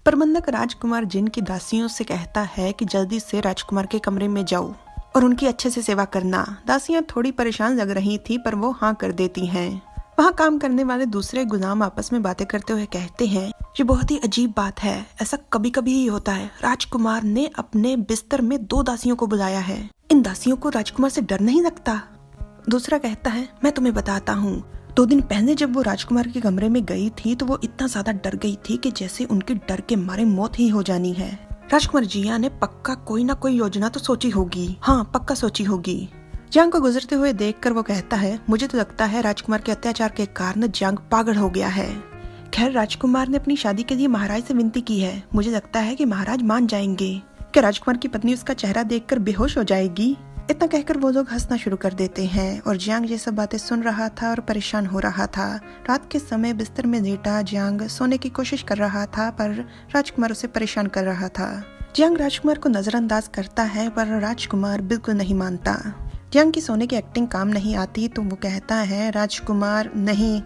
प्रबंधक राजकुमार जिन की दासियों से कहता है कि जल्दी से राजकुमार के कमरे में जाओ और उनकी अच्छे से सेवा करना। दासियां थोड़ी परेशान लग रही थी पर वो हाँ कर देती हैं। वहाँ काम करने वाले दूसरे गुलाम आपस में बातें करते हुए कहते हैं, ये बहुत ही अजीब बात है, ऐसा कभी कभी ही होता है। राजकुमार ने अपने बिस्तर में 2 दासियों को बुलाया है। इन दासियों को राजकुमार से डर नहीं लगता? दूसरा कहता है, मैं तुम्हें बताता हूँ, 2 दिन पहले जब वो राजकुमार के कमरे में गई थी तो वो इतना ज्यादा डर गई थी कि जैसे उनके डर के मारे मौत ही हो जानी है। राजकुमार जिया ने पक्का कोई ना कोई योजना तो सोची होगी। हाँ, पक्का सोची होगी। जियांग को गुजरते हुए देखकर वो कहता है, मुझे तो लगता है राजकुमार के अत्याचार के कारण जियांग पागल हो गया है। खैर, राजकुमार ने अपनी शादी के लिए महाराज से विनती की है। मुझे लगता है कि महाराज मान जाएंगे। क्या राजकुमार की पत्नी उसका चेहरा देखकर बेहोश हो जाएगी? इतना कहकर वो लोग हंसना शुरू कर देते हैं और जियांग ये सब बातें सुन रहा था और परेशान हो रहा था। रात के समय बिस्तर में लेटा जियांग सोने की कोशिश कर रहा था पर राजकुमार उसे परेशान कर रहा था। जियांग राजकुमार को नजरअंदाज करता है पर राजकुमार बिल्कुल नहीं मानता। जियांग की सोने की एक्टिंग काम नहीं आती तो वो कहता है, राजकुमार नहीं।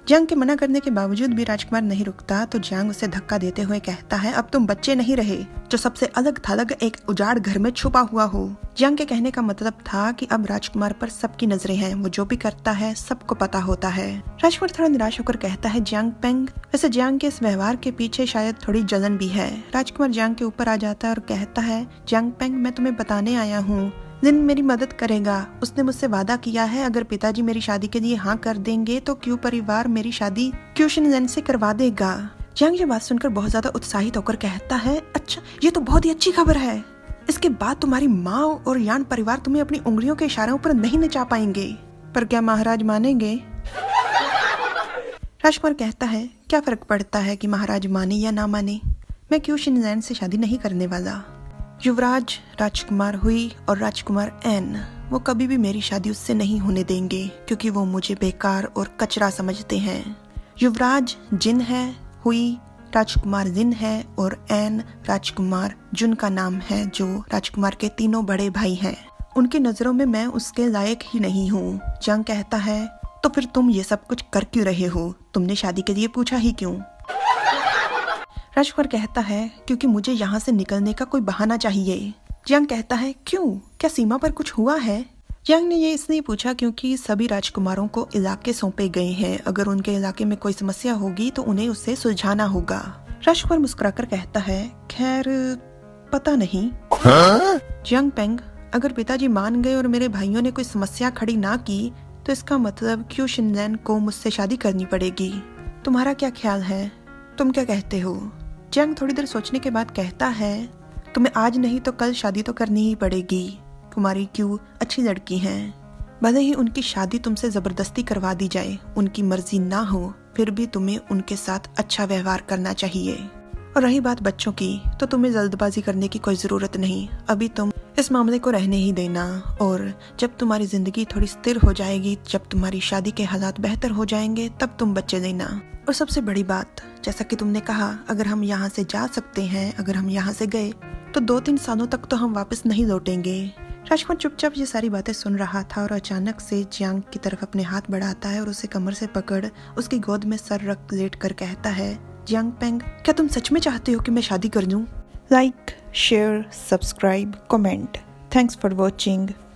जियांग के मना करने के बावजूद भी राजकुमार नहीं रुकता तो जियांग उसे धक्का देते हुए कहता है, अब तुम बच्चे नहीं रहे जो सबसे अलग थलग एक उजाड़ घर में छुपा हुआ हो। जियांग के कहने का मतलब था कि अब राजकुमार पर सबकी नजरें हैं, वो जो भी करता है सबको पता होता है। राजकुमार थोड़ा निराश होकर कहता है, जियांग पेंग, वैसे जियांग के इस व्यवहार के पीछे शायद थोड़ी जलन भी है। राजकुमार जियांग के ऊपर आ जाता है और कहता है, जियांग पेंग, मैं तुम्हें बताने आया हूँ, जिन मेरी मदद करेगा। उसने मुझसे वादा किया है अगर पिताजी मेरी शादी के लिए हाँ कर देंगे तो क्यू परिवार मेरी शादी क्यू शिनजेन से करवा देगा। जियांग ये बात सुनकर बहुत ज्यादा उत्साहित होकर कहता है, अच्छा, ये तो बहुत ही अच्छी खबर है। इसके बाद तुम्हारी माँ और यान परिवार तुम्हें अपनी उंगलियों के इशारों पर नहीं नचा पाएंगे। पर क्या महाराज मानेंगे? राजकुमार कहता है, क्या फर्क पड़ता है कि महाराज माने या ना माने, मैं क्यू शिनजेन से शादी नहीं करने वाला। युवराज राजकुमार हुई और राजकुमार एन, वो कभी भी मेरी शादी उससे नहीं होने देंगे क्योंकि वो मुझे बेकार और कचरा समझते हैं। युवराज जिन है, हुई राजकुमार जिन है और एन राजकुमार जुन का नाम है जो राजकुमार के 3 बड़े भाई हैं। उनकी नजरों में मैं उसके लायक ही नहीं हूँ। जियांग कहता है, तो फिर तुम ये सब कुछ कर क्यों रहे हो? तुमने शादी के लिए पूछा ही क्यों? राजकुमार कहता है, क्योंकि मुझे यहाँ से निकलने का कोई बहाना चाहिए। जियांग कहता है, क्यों, क्या सीमा पर कुछ हुआ है? जियांग ने ये इसलिए पूछा क्योंकि सभी राजकुमारों को इलाके सौंपे गए हैं। अगर उनके इलाके में कोई समस्या होगी तो उन्हें उसे सुलझाना होगा। राजकुमार मुस्कुराकर कहता है, खैर पता नहीं। जियांग पेंग, अगर पिताजी मान गए और मेरे भाइयों ने कोई समस्या खड़ी ना की तो इसका मतलब क्यू शिनजेन को मुझसे शादी करनी पड़ेगी। तुम्हारा क्या ख्याल है? तुम क्या कहते हो? जियांग थोड़ी देर सोचने के बाद कहता है, तुम्हें आज नहीं तो कल शादी तो करनी ही पड़ेगी। तुम्हारी क्यू अच्छी लड़की है, भले ही उनकी शादी तुमसे जबरदस्ती करवा दी जाए, उनकी मर्जी ना हो, फिर भी तुम्हें उनके साथ अच्छा व्यवहार करना चाहिए। और रही बात बच्चों की, तो तुम्हें जल्दबाजी करने की कोई जरूरत नहीं। अभी तुम इस मामले को रहने ही देना और जब तुम्हारी जिंदगी थोड़ी स्थिर हो जाएगी, जब तुम्हारी शादी के हालात बेहतर हो जाएंगे, तब तुम बच्चे लेना। और सबसे बड़ी बात, जैसा कि तुमने कहा, अगर हम यहाँ से जा सकते हैं, अगर हम यहाँ से गए तो 2-3 सालों तक तो हम वापस नहीं लौटेंगे। राजकुमार चुपचाप ये सारी बातें सुन रहा था और अचानक से जियांग की तरफ अपने हाथ बढ़ाता है और उसे कमर से पकड़ उसकी गोद में सर रख लेट कर कहता है, जियांग पेंग, क्या तुम सच में चाहते हो कि मैं शादी कर लूं? Like, share, subscribe, comment. Thanks for watching.